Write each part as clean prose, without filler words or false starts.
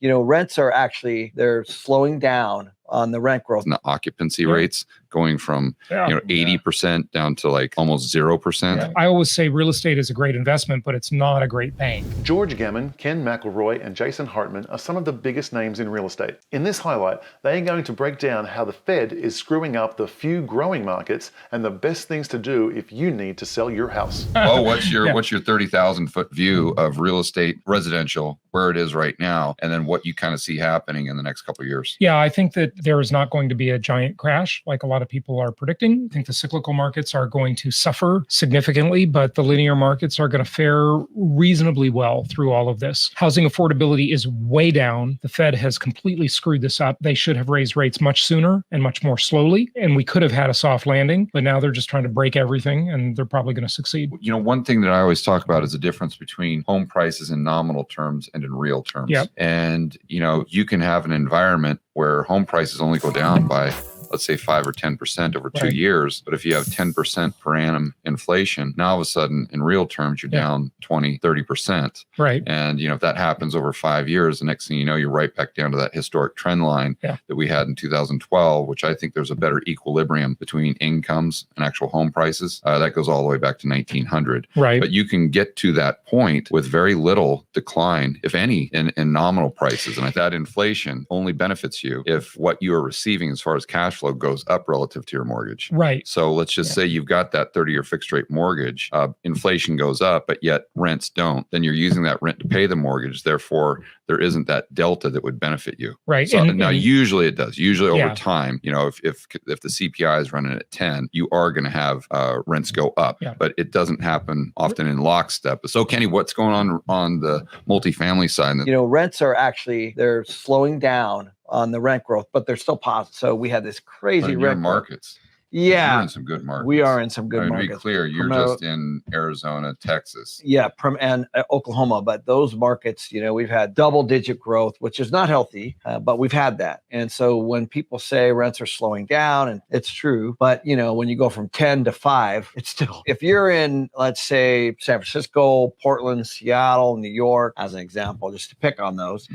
rents are actually, they're slowing down on the rent growth. And the occupancy rates going from 80% down to like almost 0%. Yeah. I always say real estate is a great investment, but it's not a great bank. George Gammon, Ken McElroy, and Jason Hartman are some of the biggest names in real estate. In this highlight, they are going to break down how the Fed is screwing up the few growing markets and the best things to do if you need to sell your house. Well, what's your 30,000 foot view of real estate, residential, where it is right now, and then what you kind of see happening in the next couple of years? Yeah, I think that there is not going to be a giant crash like a lot of people are predicting. I think the cyclical markets are going to suffer significantly, but the linear markets are going to fare reasonably well through all of this. Housing affordability is way down. The Fed has completely screwed this up. They should have raised rates much sooner and much more slowly, and we could have had a soft landing, but now they're just trying to break everything, and they're probably going to succeed. One thing that I always talk about is the difference between home prices in nominal terms and in real terms. Yep. And, you can have an environment where home prices only go down by, let's say 5 or 10% over 2 years. But if you have 10% per annum inflation, now all of a sudden in real terms, you're down 20, 30%. Right. And, if that happens over 5 years, the next thing you know, you're right back down to that historic trend line that we had in 2012, which I think there's a better equilibrium between incomes and actual home prices. That goes all the way back to 1900. Right. But you can get to that point with very little decline, if any, in nominal prices. And that inflation only benefits you if what you are receiving as far as cash flow goes up relative to your mortgage. Right. So let's just say you've got that 30-year fixed rate mortgage, inflation goes up, but yet rents don't. Then you're using that rent to pay the mortgage. Therefore, there isn't that delta that would benefit you. Right. So now usually it does. Usually over time, if the CPI is running at 10, you are going to have rents go up, but it doesn't happen often in lockstep. So Kenny, what's going on the multifamily side? Rents are actually, they're slowing down on the rent growth, but they're still positive. So we had this crazy rent markets. Yeah. You're in some good markets. We are in some good markets. To be clear, you're just in Arizona, Texas. Yeah, and Oklahoma. But those markets, we've had double-digit growth, which is not healthy, but we've had that. And so when people say rents are slowing down, and it's true, but, when you go from 10 to 5, it's still, if you're in, let's say, San Francisco, Portland, Seattle, New York, as an example, just to pick on those,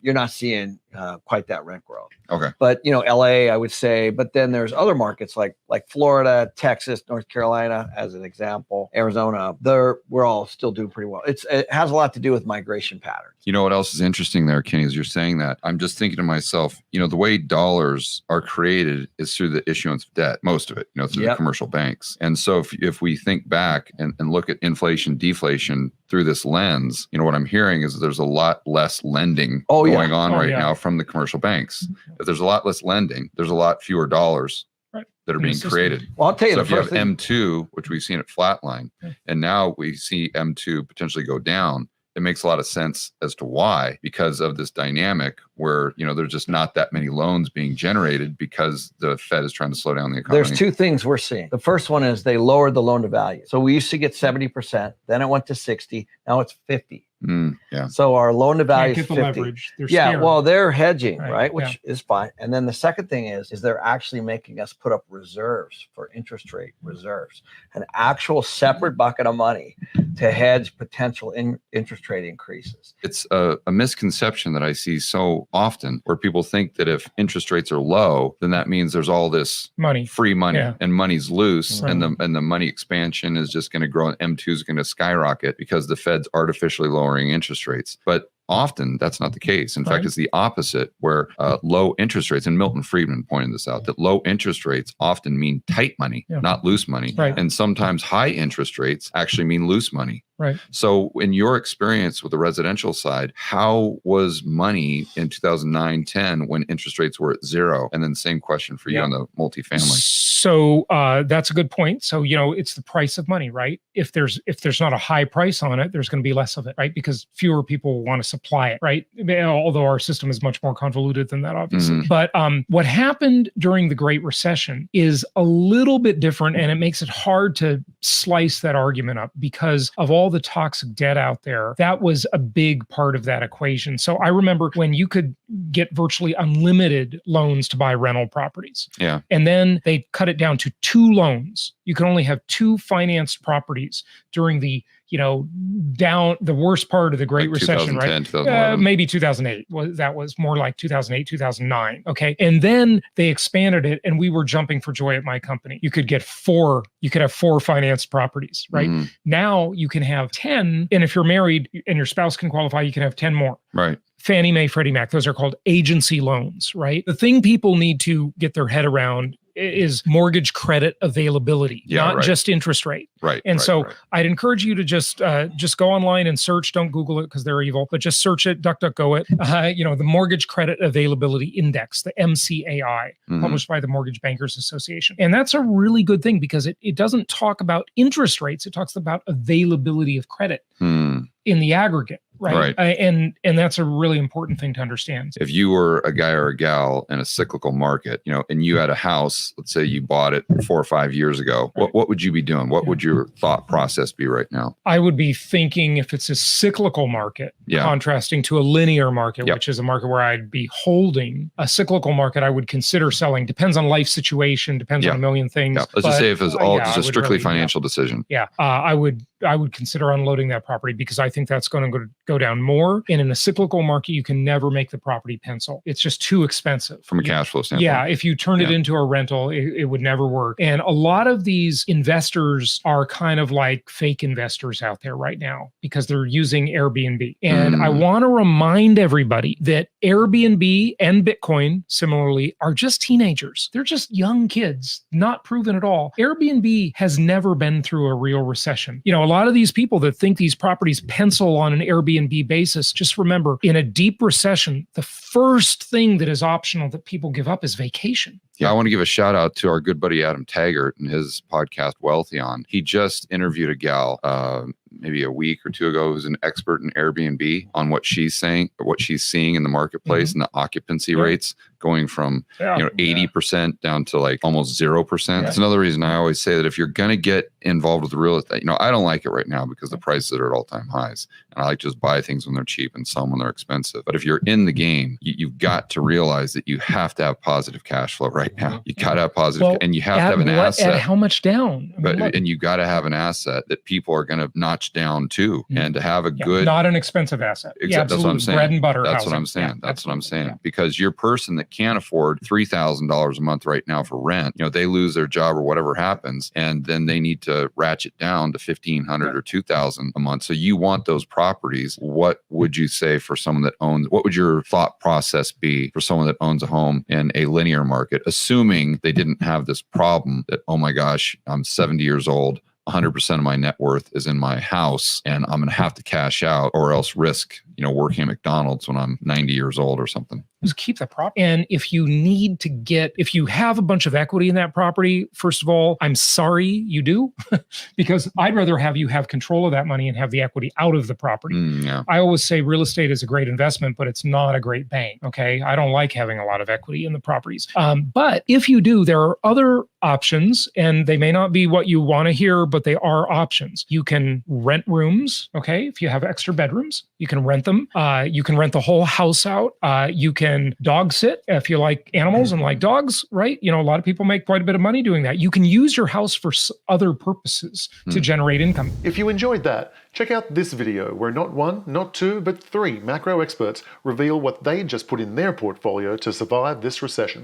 you're not seeing quite that rent growth. Okay. But, LA, I would say, but then there's other markets like Florida, Texas, North Carolina, as an example, Arizona, we're all still doing pretty well. It has a lot to do with migration patterns. You know what else is interesting there, Kenny, as you're saying that? I'm just thinking to myself, the way dollars are created is through the issuance of debt, most of it, through the commercial banks. And so if we think back and look at inflation, deflation through this lens, what I'm hearing is that there's a lot less lending going on right now from the commercial banks. If there's a lot less lending, there's a lot fewer dollars that are being created. Well, I'll tell you, so if you have M2, which we've seen at flatline, and now we see M2 potentially go down, it makes a lot of sense as to why, because of this dynamic where, there's just not that many loans being generated because the Fed is trying to slow down the economy. There's two things we're seeing. The first one is they lowered the loan to value. So we used to get 70%, then it went to 60, now it's 50. So our loan to value is 50. Leverage. They're scared. Well, they're hedging, right? Which is fine. And then the second thing is they're actually making us put up reserves for interest rate reserves, an actual separate bucket of money to hedge potential interest rate increases. It's a misconception that I see so often where people think that if interest rates are low, then that means there's all this free money and money's loose and the money expansion is just going to grow and M2 is going to skyrocket because the Fed's artificially lowering interest rates. But often that's not the case. In fact, it's the opposite, where low interest rates, and Milton Friedman pointed this out, that low interest rates often mean tight money, not loose money. And sometimes high interest rates actually mean loose money. So in your experience with the residential side, how was money in 2009-10 when interest rates were at 0? And then same question for you on the multifamily. So that's a good point. So, it's the price of money, right? If there's not a high price on it, there's going to be less of it, right? Because fewer people want to supply it, right? Although our system is much more convoluted than that, obviously. But what happened during the Great Recession is a little bit different, and it makes it hard to slice that argument up because of all the toxic debt out there. That was a big part of that equation. So I remember when you could get virtually unlimited loans to buy rental properties. And then they cut it down to 2 loans you can only have 2 financed properties during the, down the worst part of the Great Recession, right? 2011. Maybe 2008. That was more like 2008, 2009. Okay. And then they expanded it and we were jumping for joy at my company. You could have 4 financed properties, right? Now you can have 10. And if you're married and your spouse can qualify, you can have 10 more. Right. Fannie Mae, Freddie Mac, those are called agency loans, right? The thing people need to get their head around is mortgage credit availability, not just interest rate. Right. And I'd encourage you to just go online and search. Don't Google it because they're evil, but just search it, DuckDuckGo it. The Mortgage Credit Availability Index, the MCAI, published by the Mortgage Bankers Association. And that's a really good thing because it doesn't talk about interest rates. It talks about availability of credit in the aggregate. Right. And that's a really important thing to understand. If you were a guy or a gal in a cyclical market, and you had a house, let's say you bought it 4 or 5 years ago, what would you be doing? What would your thought process be right now? I would be thinking if it's a cyclical market, contrasting to a linear market, which is a market where I'd be holding. A cyclical market, I would consider selling. Depends on life situation, depends on a million things. Let's just say if it's all just a strictly financial decision. I would consider unloading that property because I think that's going to go down more. And in a cyclical market, you can never make the property pencil. It's just too expensive. From a cash flow standpoint. Yeah, if you turn it into a rental, it would never work. And a lot of these investors are kind of like fake investors out there right now because they're using Airbnb. And I want to remind everybody that Airbnb and Bitcoin, similarly, are just teenagers. They're just young kids, not proven at all. Airbnb has never been through a real recession. A lot of these people that think these properties pencil on an Airbnb basis, just remember, in a deep recession, the first thing that is optional that people give up is vacation. Yeah, I want to give a shout out to our good buddy Adam Taggart and his podcast Wealthy On. He just interviewed a gal maybe a week or 2 ago who's an expert in Airbnb on what she's saying, or what she's seeing in the marketplace and the occupancy rates going from 80% down to like almost 0%. That's another reason I always say that if you're going to get involved with real estate, I don't like it right now because the prices are at all-time highs. And I like to just buy things when they're cheap and sell them when they're expensive. But if you're in the game, you've got to realize that you have to have positive cash flow right now. You got to have positive, and you have to have an asset. At how much down? And you got to have an asset that people are going to notch down to, and to have a good, not an expensive asset. That's what I'm saying. Bread and butter. That's housing. What I'm saying. That's what I'm saying. Yeah. Because your person that can't afford $3,000 a month right now for rent, they lose their job or whatever happens, and then they need to ratchet down to $1,500 or $2,000 a month. So you want those properties. What would you say for someone that owns? What would your thought process be for someone that owns a home in a linear market, assuming they didn't have this problem that, oh my gosh, I'm 70 years old, 100% of my net worth is in my house, and I'm going to have to cash out or else risk, working at McDonald's when I'm 90 years old or something. Just keep the property. And if you have a bunch of equity in that property, first of all, I'm sorry you do, because I'd rather have you have control of that money and have the equity out of the property. I always say real estate is a great investment, but it's not a great bank. Okay. I don't like having a lot of equity in the properties. But if you do, there are other options, and they may not be what you want to hear, but they are options. You can rent rooms. Okay. If you have extra bedrooms, you can rent them. You can rent the whole house out. You can dog sit if you like animals and like dogs, right? A lot of people make quite a bit of money doing that. You can use your house for other purposes to generate income. If you enjoyed that, check out this video where not 1, not 2, but 3 macro experts reveal what they just put in their portfolio to survive this recession.